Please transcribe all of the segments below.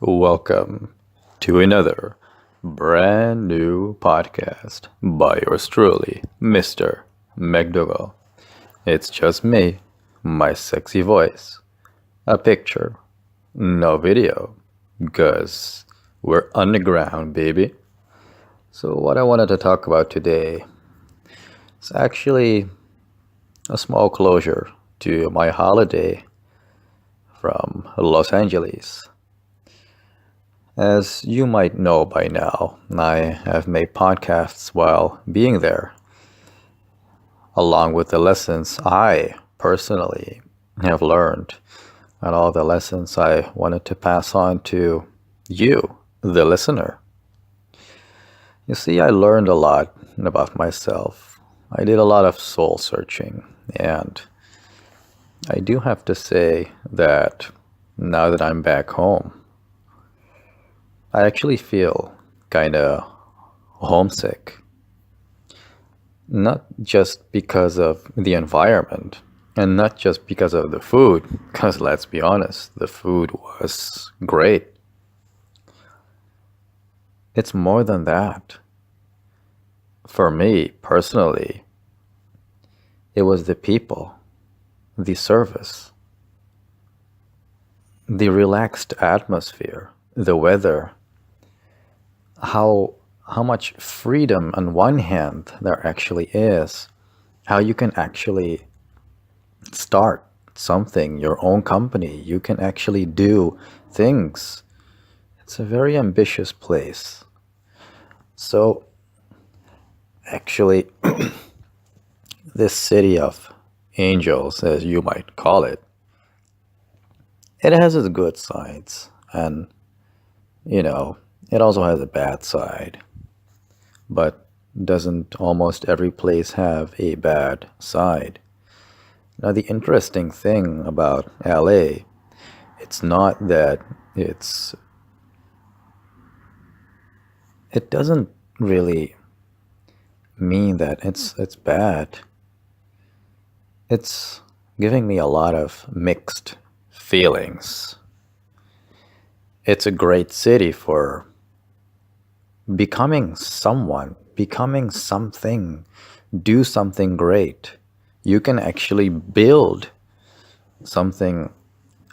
Welcome to another brand new podcast by yours truly, Mr. McDougall. It's just me, my sexy voice, a picture, no video, because we're underground, baby. So, what I wanted to talk about today is actually a small closure to my holiday from Los Angeles. As you might know by now, I have made podcasts while being there, along with the lessons I personally have learned and all the lessons I wanted to pass on to you, the listener. You see, I learned a lot about myself. I did a lot of soul searching, and I do have to say that now that I'm back home, I actually feel kind of homesick. Not just because of the environment and not just because of the food, because let's be honest, the food was great. It's more than that. For me personally, it was the people, the service, the relaxed atmosphere, the weather, how how much freedom on one hand there actually is, how you can actually start something, your own company, you can actually do things. It's a very ambitious place. So actually, this city of angels, as you might call it, it has its good sides, and you know, it also has a bad side. But doesn't almost every place have a bad side? Now, the interesting thing about LA, it's not that it's, it doesn't really mean that it's bad. It's giving me a lot of mixed feelings. It's a great city for becoming someone, becoming something, do something great. You can actually build something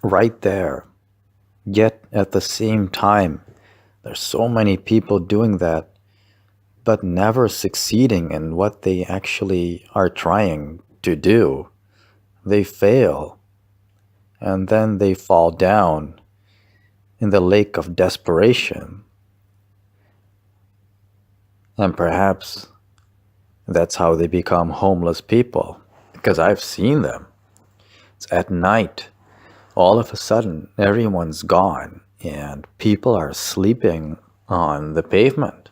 right there. Yet at the same time, there's so many people doing that, but never succeeding in what they actually are trying to do. They fail, and then they fall down in the lake of desperation. And perhaps that's how they become homeless people, because I've seen them. It's at night. All of a sudden, everyone's gone, and people are sleeping on the pavement.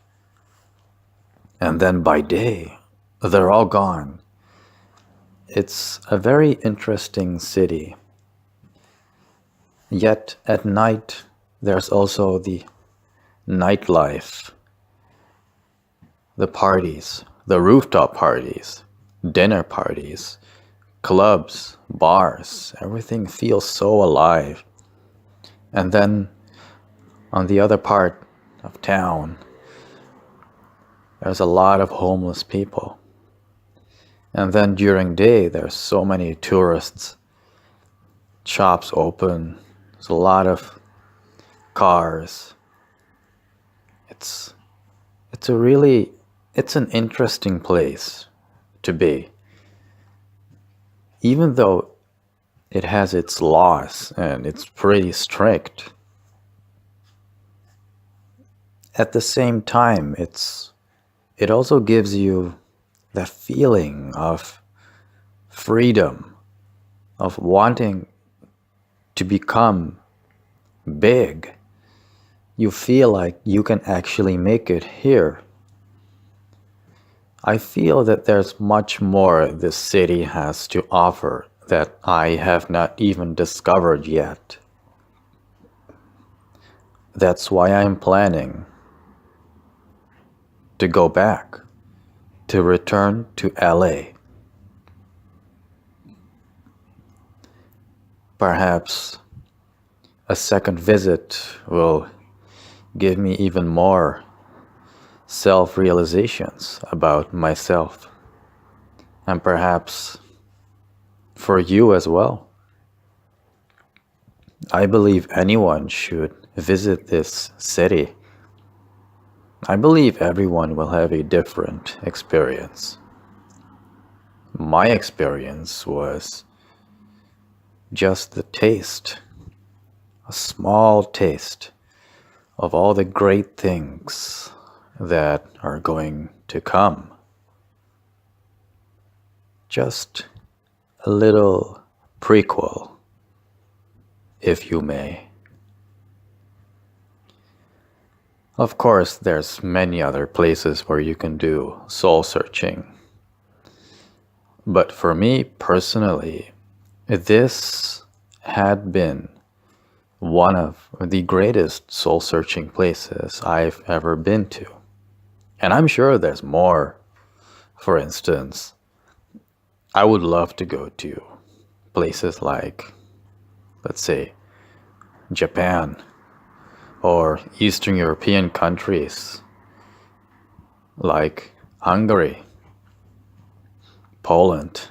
And then by day, they're all gone. It's a very interesting city. Yet at night, there's also the nightlife, the parties, the rooftop parties, dinner parties, clubs, bars. Everything feels so alive. And then on the other part of town, there's a lot of homeless people. And then during day, there's so many tourists, shops open, there's a lot of cars. It's it's a really it's an interesting place to be. Even though it has its laws and it's pretty strict, at the same time it also gives you that feeling of freedom, of wanting to become big. You feel like you can actually make it here. I feel that there's much more this city has to offer that I have not even discovered yet. That's why I'm planning to go back, to return to LA. Perhaps A second visit will give me even more self realizations about myself, and perhaps for you as well. I believe anyone should visit this city. I believe everyone will have a different experience. My experience was just the taste, a small taste of all the great things that are going to come. Just a little prequel, if you may. Of course, there's many other places where you can do soul searching. But for me personally, this had been one of the greatest soul searching places I've ever been to. And I'm sure there's more. For instance, I would love to go to places like, let's say, Japan or Eastern European countries like Hungary, Poland,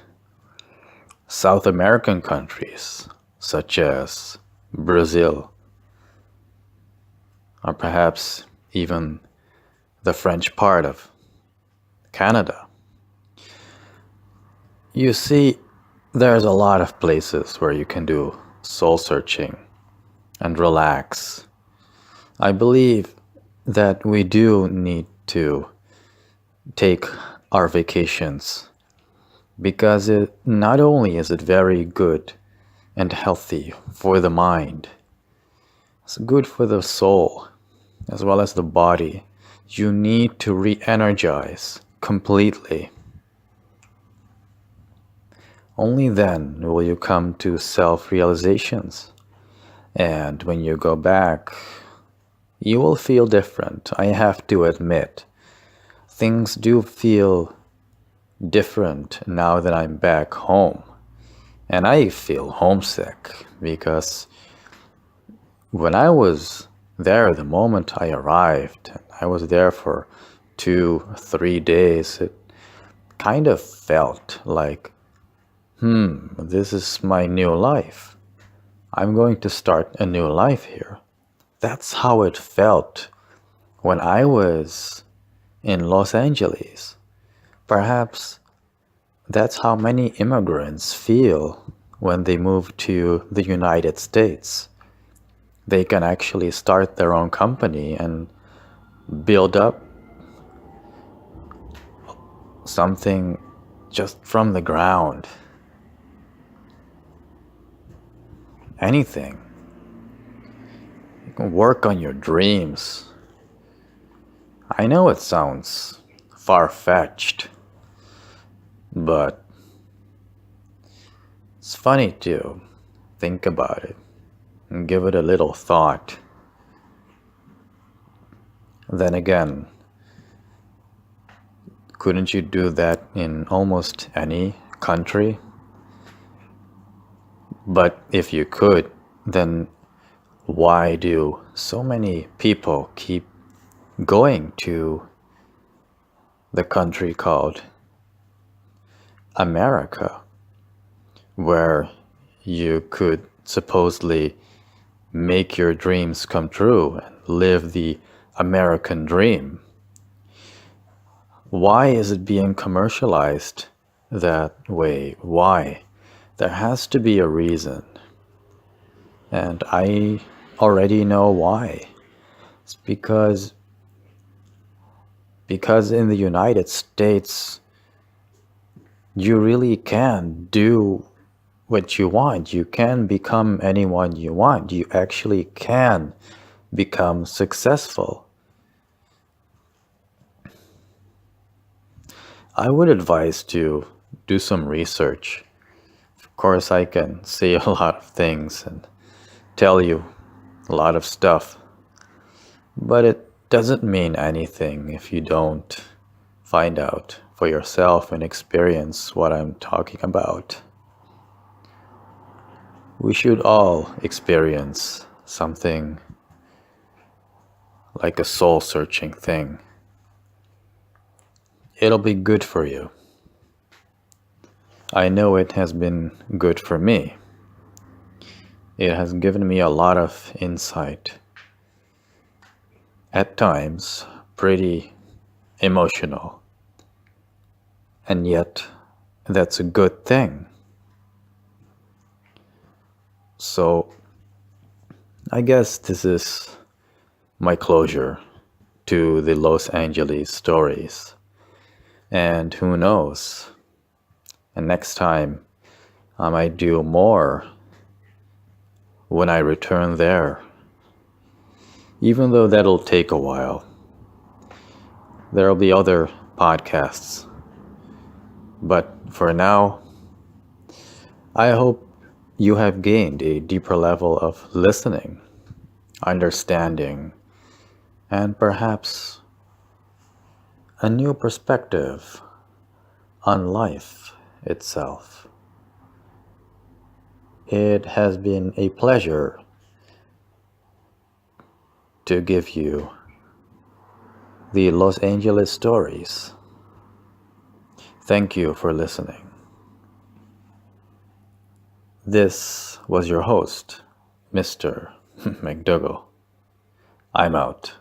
South American countries such as Brazil, or perhaps even the French part of Canada. You see, there's a lot of places where you can do soul searching and relax. I believe that we do need to take our vacations because not only is it very good and healthy for the mind, it's good for the soul as well as the body. You need to re-energize completely. Only then will you come to self-realizations. And when you go back, you will feel different. I have to admit, things do feel different now that I'm back home. And I feel homesick because when I was there, the moment I arrived, I was there for 2, 3 days, it kind of felt like, this is my new life. I'm going to start a new life here. That's how it felt when I was in Los Angeles. Perhaps that's how many immigrants feel when they move to the United States. They can actually start their own company and build up something just from the ground. Anything. You can work on your dreams. I know it sounds far-fetched, but it's funny to think about it and give it a little thought. Then again, couldn't you do that in almost any country? But if you could, then why do so many people keep going to the country called America, where you could supposedly make your dreams come true and live the American dream? Why is it being commercialized that way? Why? There has to be a reason. And I already know why. It's because in the United States, you really can do what you want. You can become anyone you want. You actually can become successful. I would advise to do some research. Of course, I can say a lot of things and tell you a lot of stuff, but it doesn't mean anything if you don't find out for yourself and experience what I'm talking about. We should all experience something like a soul-searching thing. It'll be good for you. I know it has been good for me. It has given me a lot of insight. At times, pretty emotional. And yet, that's a good thing. So, I guess this is my closure to the Los Angeles stories. And who knows? And next time, I might do more when I return there. Even though that'll take a while. There'll be other podcasts. But for now, I hope you have gained a deeper level of listening, understanding, and perhaps a new perspective on life itself. It has been a pleasure to give you the Los Angeles stories. Thank you for listening. This was your host, Mr. McDougall. I'm out.